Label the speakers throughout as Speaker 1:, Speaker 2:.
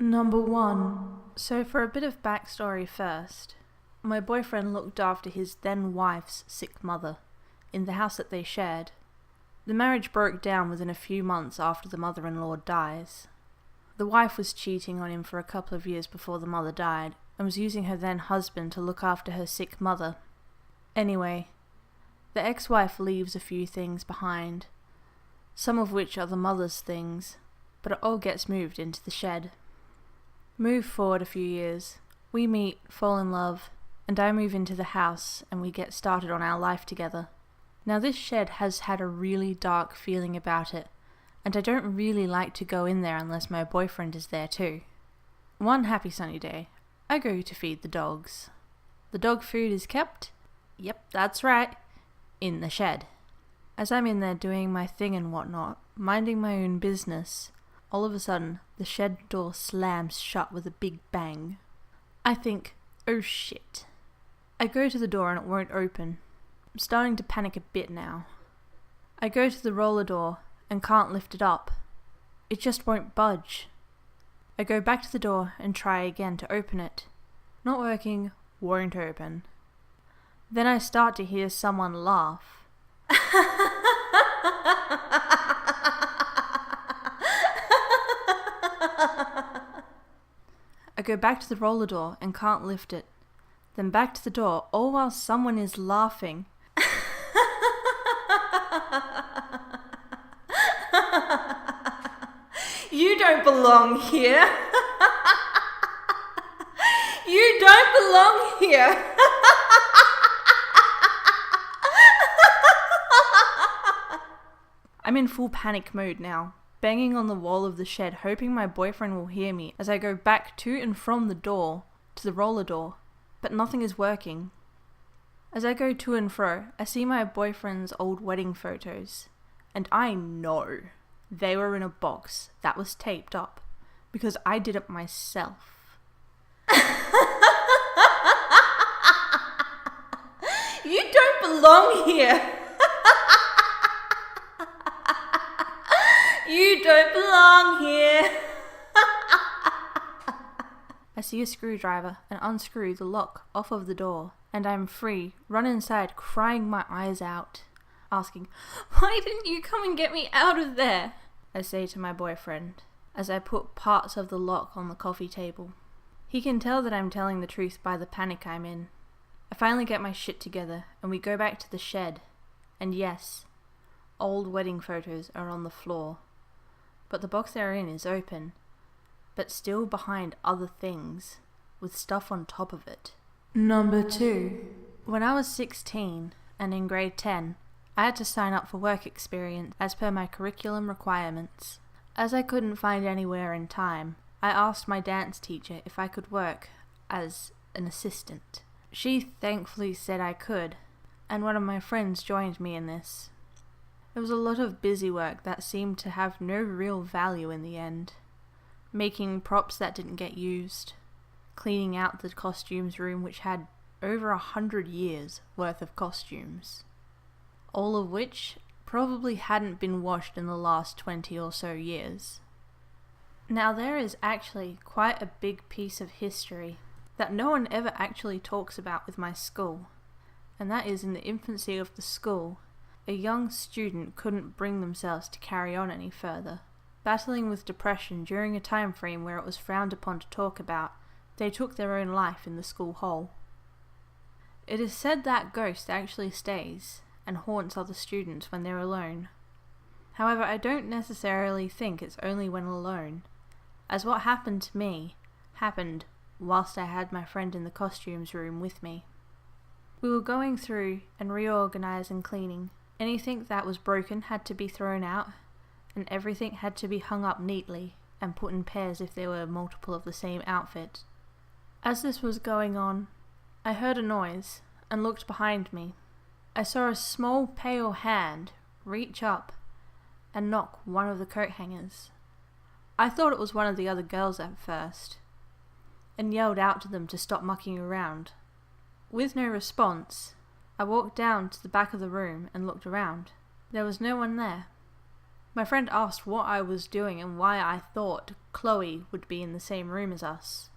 Speaker 1: Number 1.
Speaker 2: So for a bit of backstory first, my boyfriend looked after his then wife's sick mother in the house that they shared. The marriage broke down within a few months after the mother-in-law dies. The wife was cheating on him for a couple of years before the mother died and was using her then husband to look after her sick mother. Anyway, the ex-wife leaves a few things behind, some of which are the mother's things, but it all gets moved into the shed. Move forward a few years, we meet, fall in love, and I move into the house and we get started on our life together. Now this shed has had a really dark feeling about it, and I don't really like to go in there unless my boyfriend is there too. One happy sunny day, I go to feed the dogs. The dog food is kept, yep, that's right, in the shed. As I'm in there doing my thing and whatnot, minding my own business, all of a sudden, the shed door slams shut with a big bang. I think, oh shit. I go to the door and it won't open. I'm starting to panic a bit now. I go to the roller door and can't lift it up. It just won't budge. I go back to the door and try again to open it. Not working, won't open. Then I start to hear someone laugh. I go back to the roller door and can't lift it. Then back to the door, all while someone is laughing. You don't belong here. You don't belong here. I'm in full panic mode now, banging on the wall of the shed, hoping my boyfriend will hear me as I go back to and from the door to the roller door, but nothing is working. As I go to and fro, I see my boyfriend's old wedding photos, and I know they were in a box that was taped up because I did it myself. You don't belong here. You don't belong here. I see a screwdriver and unscrew the lock off of the door, and I'm free, run inside crying my eyes out, asking, "Why didn't you come and get me out of there?" I say to my boyfriend, as I put parts of the lock on the coffee table. He can tell that I'm telling the truth by the panic I'm in. I finally get my shit together, and we go back to the shed, and yes, old wedding photos are on the floor. But the box they're in is open, but still behind other things, with stuff on top of it.
Speaker 1: Number 2.
Speaker 2: When I was 16, and in grade 10, I had to sign up for work experience as per my curriculum requirements. As I couldn't find anywhere in time, I asked my dance teacher if I could work as an assistant. She thankfully said I could, and one of my friends joined me in this. It was a lot of busy work that seemed to have no real value in the end. Making props that didn't get used. Cleaning out the costumes room which had over 100 years worth of costumes. All of which probably hadn't been washed in the last 20 or so years. Now there is actually quite a big piece of history that no one ever actually talks about with my school, and that is in the infancy of the school. A young student couldn't bring themselves to carry on any further. Battling with depression during a time frame where it was frowned upon to talk about, they took their own life in the school hall. It is said that ghost actually stays and haunts other students when they're alone. However, I don't necessarily think it's only when alone, as what happened to me happened whilst I had my friend in the costumes room with me. We were going through and reorganizing and cleaning. Anything that was broken had to be thrown out, and everything had to be hung up neatly and put in pairs if there were multiple of the same outfit. As this was going on, I heard a noise and looked behind me. I saw a small pale hand reach up and knock one of the coat hangers. I thought it was one of the other girls at first, and yelled out to them to stop mucking around. With no response, I walked down to the back of the room and looked around. There was no one there. My friend asked what I was doing and why I thought Chloe would be in the same room as us.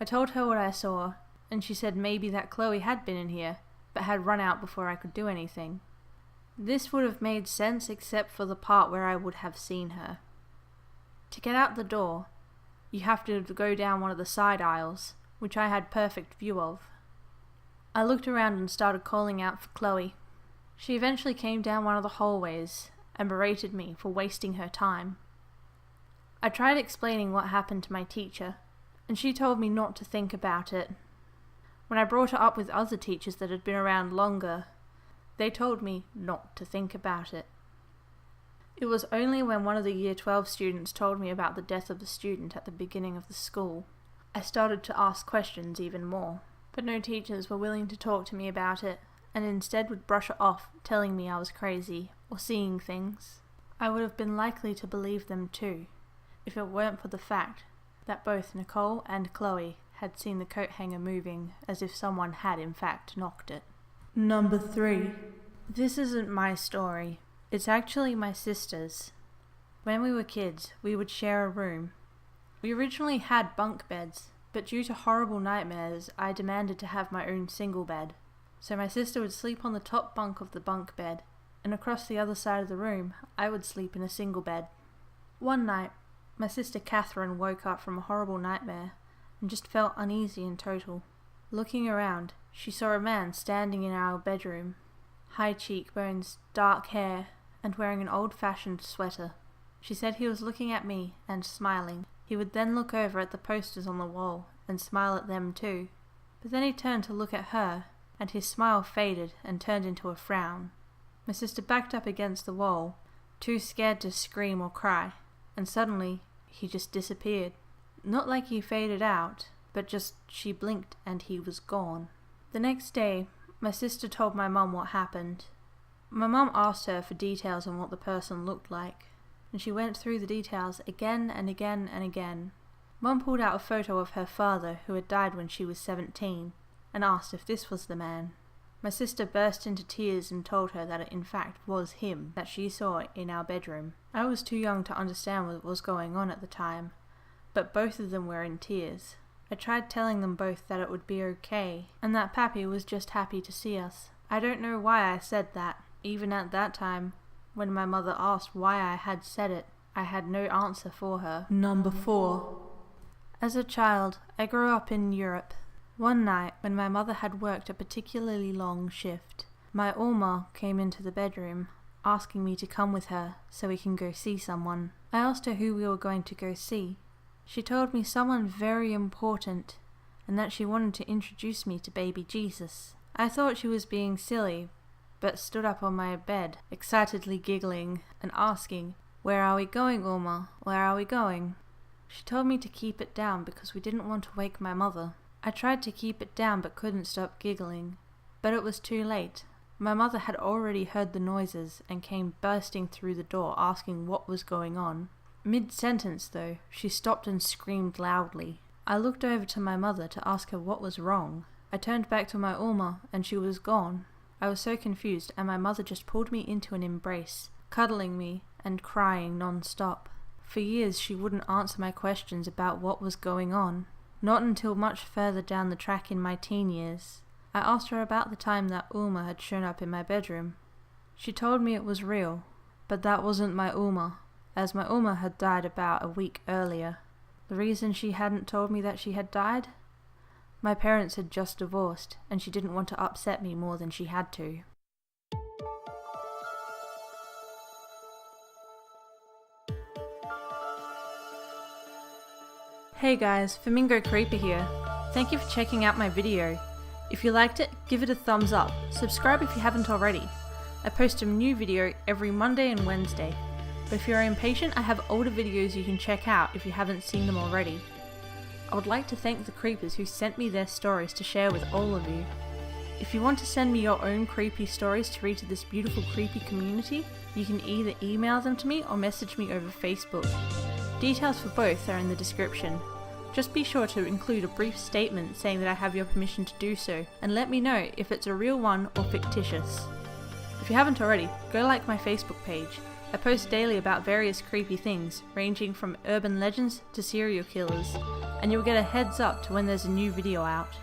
Speaker 2: I told her what I saw, and she said maybe that Chloe had been in here, but had run out before I could do anything. This would have made sense except for the part where I would have seen her. To get out the door, you have to go down one of the side aisles, which I had perfect view of. I looked around and started calling out for Chloe. She eventually came down one of the hallways and berated me for wasting her time. I tried explaining what happened to my teacher, and she told me not to think about it. When I brought it up with other teachers that had been around longer, they told me not to think about it. It was only when one of the Year 12 students told me about the death of the student at the beginning of the school, I started to ask questions even more. But no teachers were willing to talk to me about it, and instead would brush it off, telling me I was crazy, or seeing things. I would have been likely to believe them too, if it weren't for the fact that both Nicole and Chloe had seen the coat hanger moving as if someone had in fact knocked it.
Speaker 1: Number 3.
Speaker 2: This isn't my story. It's actually my sister's. When we were kids, we would share a room. We originally had bunk beds, but due to horrible nightmares, I demanded to have my own single bed. So my sister would sleep on the top bunk of the bunk bed, and across the other side of the room, I would sleep in a single bed. One night, my sister Catherine woke up from a horrible nightmare, and just felt uneasy in total. Looking around, she saw a man standing in our bedroom. High cheekbones, dark hair, and wearing an old-fashioned sweater. She said he was looking at me and smiling. He would then look over at the posters on the wall and smile at them too. But then he turned to look at her, and his smile faded and turned into a frown. My sister backed up against the wall, too scared to scream or cry, and suddenly he just disappeared. Not like he faded out, but just she blinked and he was gone. The next day, my sister told my mum what happened. My mum asked her for details on what the person looked like, and she went through the details again and again and again. Mum pulled out a photo of her father, who had died when she was 17, and asked if this was the man. My sister burst into tears and told her that it in fact was him that she saw in our bedroom. I was too young to understand what was going on at the time, but both of them were in tears. I tried telling them both that it would be okay, and that Pappy was just happy to see us. I don't know why I said that. Even at that time, when my mother asked why I had said it, I had no answer for her.
Speaker 1: Number 4.
Speaker 2: As a child, I grew up in Europe. One night, when my mother had worked a particularly long shift, my Oma came into the bedroom, asking me to come with her so we can go see someone. I asked her who we were going to go see. She told me someone very important, and that she wanted to introduce me to baby Jesus. I thought she was being silly, but stood up on my bed, excitedly giggling and asking, "Where are we going, Oma? Where are we going?" She told me to keep it down because we didn't want to wake my mother. I tried to keep it down but couldn't stop giggling. But it was too late. My mother had already heard the noises and came bursting through the door asking what was going on. Mid-sentence, though, she stopped and screamed loudly. I looked over to my mother to ask her what was wrong. I turned back to my Oma and she was gone. I was so confused, and my mother just pulled me into an embrace, cuddling me and crying non-stop. For years she wouldn't answer my questions about what was going on. Not until much further down the track in my teen years. I asked her about the time that Uma had shown up in my bedroom. She told me it was real, but that wasn't my Uma, as my Uma had died about a week earlier. The reason she hadn't told me that she had died? My parents had just divorced, and she didn't want to upset me more than she had to. Hey guys, Flamingo Creeper here. Thank you for checking out my video. If you liked it, give it a thumbs up. Subscribe if you haven't already. I post a new video every Monday and Wednesday. But if you're impatient, I have older videos you can check out if you haven't seen them already. I would like to thank the creepers who sent me their stories to share with all of you. If you want to send me your own creepy stories to read to this beautiful creepy community, you can either email them to me or message me over Facebook. Details for both are in the description. Just be sure to include a brief statement saying that I have your permission to do so, and let me know if it's a real one or fictitious. If you haven't already, go like my Facebook page. I post daily about various creepy things, ranging from urban legends to serial killers, and you'll get a heads up to when there's a new video out.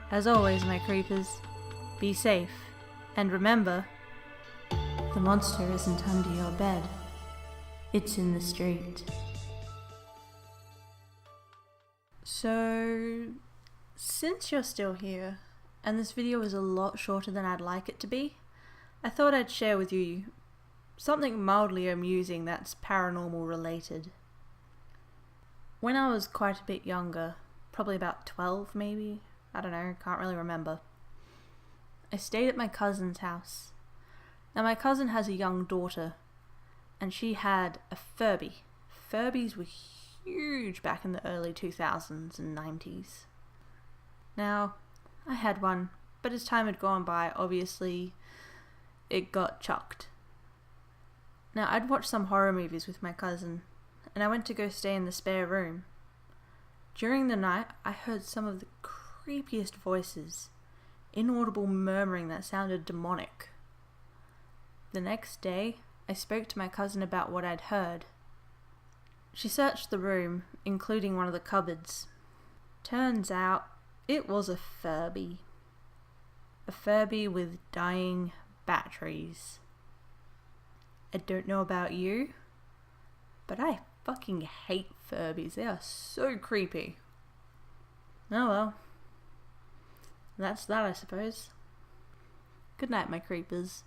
Speaker 2: As always, my creepers, be safe, and remember, the monster isn't under your bed, it's in the street. So, since you're still here, and this video is a lot shorter than I'd like it to be, I thought I'd share with you something mildly amusing that's paranormal related. When I was quite a bit younger, probably about 12 maybe, I don't know, can't really remember, I stayed at my cousin's house. Now my cousin has a young daughter, and she had a Furby. Furbies were huge back in the early 2000s and 90s. Now, I had one, but as time had gone by, obviously, it got chucked. Now, I'd watched some horror movies with my cousin, and I went to go stay in the spare room. During the night, I heard some of the creepiest voices, inaudible murmuring that sounded demonic. The next day, I spoke to my cousin about what I'd heard. She searched the room, including one of the cupboards. Turns out, it was a Furby. A Furby with dying batteries. I don't know about you, but I fucking hate Furbies. They are so creepy. Oh well. That's that, I suppose. Good night, my creepers.